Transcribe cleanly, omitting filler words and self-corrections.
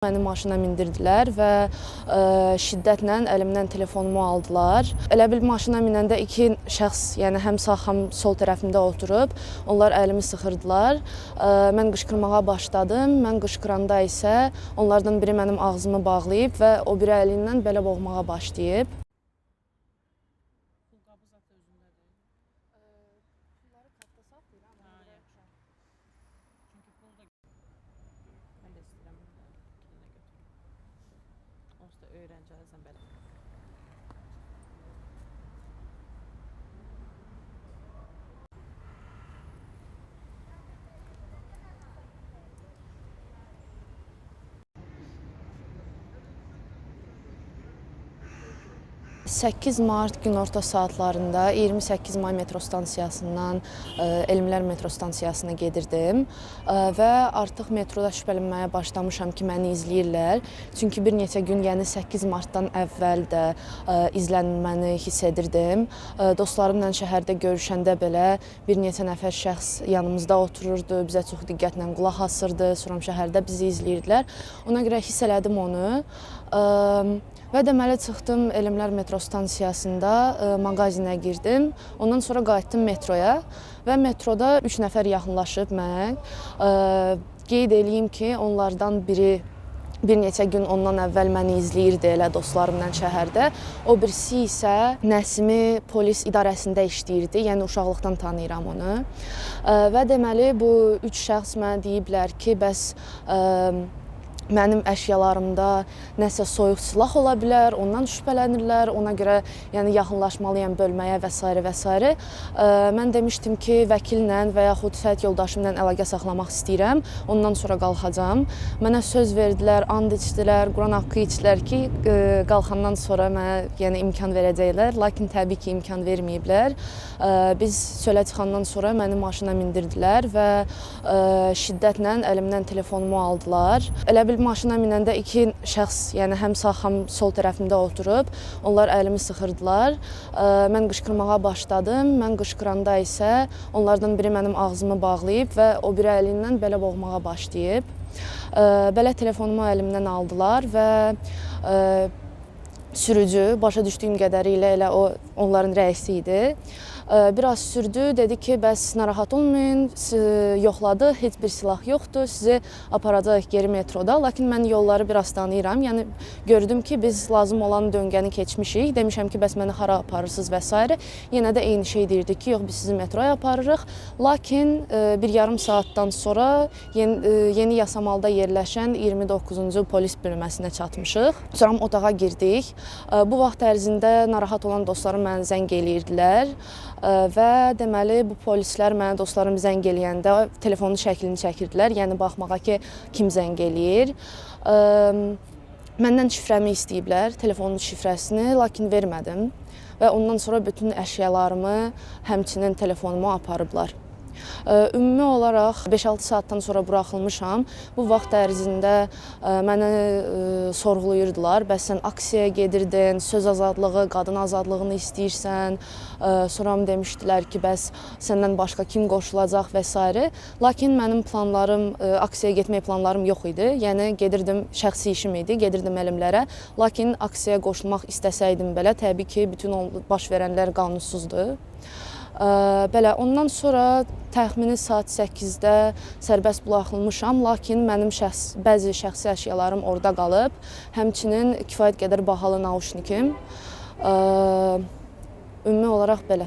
Məni maşına mindirdilər və şiddətlə əlimdən telefonumu aldılar. Elə bil maşına minəndə iki şəxs, yəni həm sağ, həm sol tərəfimdə oturub, onlar əlimi sıxırdılar. Mən qışqırmağa başladım. Mən qışqıranda isə onlardan biri mənim ağzımı bağlayıb və o biri əlindən belə boğmağa başlayıb. Onsuz da öyrəncəlisən belə. ...8 Mart günorta saatlarında 28 May metro stansiyasından Elmlər metro stansiyasına gedirdim və artıq metroda şübhələnməyə başlamışam ki, məni izləyirlər. Çünki bir neçə gün, yəni 8 Martdan əvvəl də izlənməni hiss edirdim. Dostlarımla şəhərdə görüşəndə belə bir neçə nəfər şəxs yanımızda otururdu, bizə çox diqqətlə qulaq asırdı, sonra şəhərdə bizi izləyirdilər. Ona görə hiss elədim onu. Və deməli çıxdım Elmlər metro stansiyasında mağazinə girdim. Ondan sonra qayıtdım metroya və metroda 3 nəfər yaxınlaşıb mənə. Qeyd eləyim ki, onlardan biri bir neçə gün ondan əvvəl məni izləyirdi elə dostlarımla şəhərdə. O birisi isə Nəsimi polis idarəsində işləyirdi, yəni uşaqlıqdan tanıyıram onu. Və deməli bu 3 şəxs mənə deyiblər ki, bəs mənim əşyalarımda nəsə soyuq silah ola bilər, ondan şübhələnirlər, ona görə yəni yaxınlaşmalıyam bölməyə və s. və s. Mən demişdim ki, vəkillə və yaxud həyat yoldaşımla əlaqə saxlamaq istəyirəm, ondan sonra qalxacam. Mənə söz verdilər, and içdilər, Quran haqqı içdilər ki, qalxandan sonra mənə yəni imkan verəcəklər, lakin təbii ki, imkan verməyiblər. Biz çölə çıxandan sonra məni maşına mindirdilər və şiddətlə əlimdən telefonumu aldılar. Elə bil maşına minəndə iki şəxs, yəni həm sağ, həm sol tərəfimdə oturub, onlar əlimi sıxırdılar. Mən qışqırmağa başladım. Mən qışqıranda isə onlardan biri mənim ağzımı bağlayıb və o biri əlindən belə boğmağa başlayıb. Belə telefonumu əlimdən aldılar və sürücü, başa düşdüyüm qədərilə elə o onların rəisi idi. Biraz sürdü, dedi ki, bəs narahat olmayın, yoxladı, heç bir silah yoxdur, sizi aparacaq geri metroda. Lakin mən yolları biraz tanıyıram, yəni gördüm ki, biz lazım olan döngəni keçmişik. Demişəm ki, bəs məni hara aparırsınız və s. Yenə də eyni şey deyirdik ki, yox, biz sizi metroya aparırıq. Lakin bir yarım saatdan sonra yeni Yasamalda yerləşən 29-cu polis bölməsinə çatmışıq. Sonra otağa girdik. Bu vaxt ərzində narahat olan dostlarım mənə zəng eləyirdilər. Və deməli bu polislər mənə dostlarım zəng eləyəndə telefonun şəklini çəkirdilər, yəni baxmağa ki, kim zəng eləyir. Məndən şifrəmi istəyiblər, telefonun şifrəsini, lakin vermədim və ondan sonra bütün əşyalarımı, həmçinin telefonumu aparıblar. Ümumi olaraq 5-6 saatdan sonra buraxılmışam. Bu vaxt ərzində mənə sorğuluyurdular. Bəs sən aksiyaya gedirdin, söz azadlığı, qadın azadlığını istəyirsən. Sonra demişdilər ki, bəs səndən başqa kim qoşulacaq və s. Lakin mənim planlarım, aksiyaya getmək planlarım yox idi. Yəni gedirdim, şəxsi işim idi, gedirdim elmlərə. Lakin aksiyaya qoşulmaq istəsəydim belə, təbii ki, bütün baş verənlər qanunsuzdur. Belə, ondan sonra təxmini saat 8-də sərbəst buraxılmışam, lakin mənim bəzi şəxsi əşyalarım orada qalıb, həmçinin kifayət qədər bahalı nauşnikim. Ümumi olaraq belə.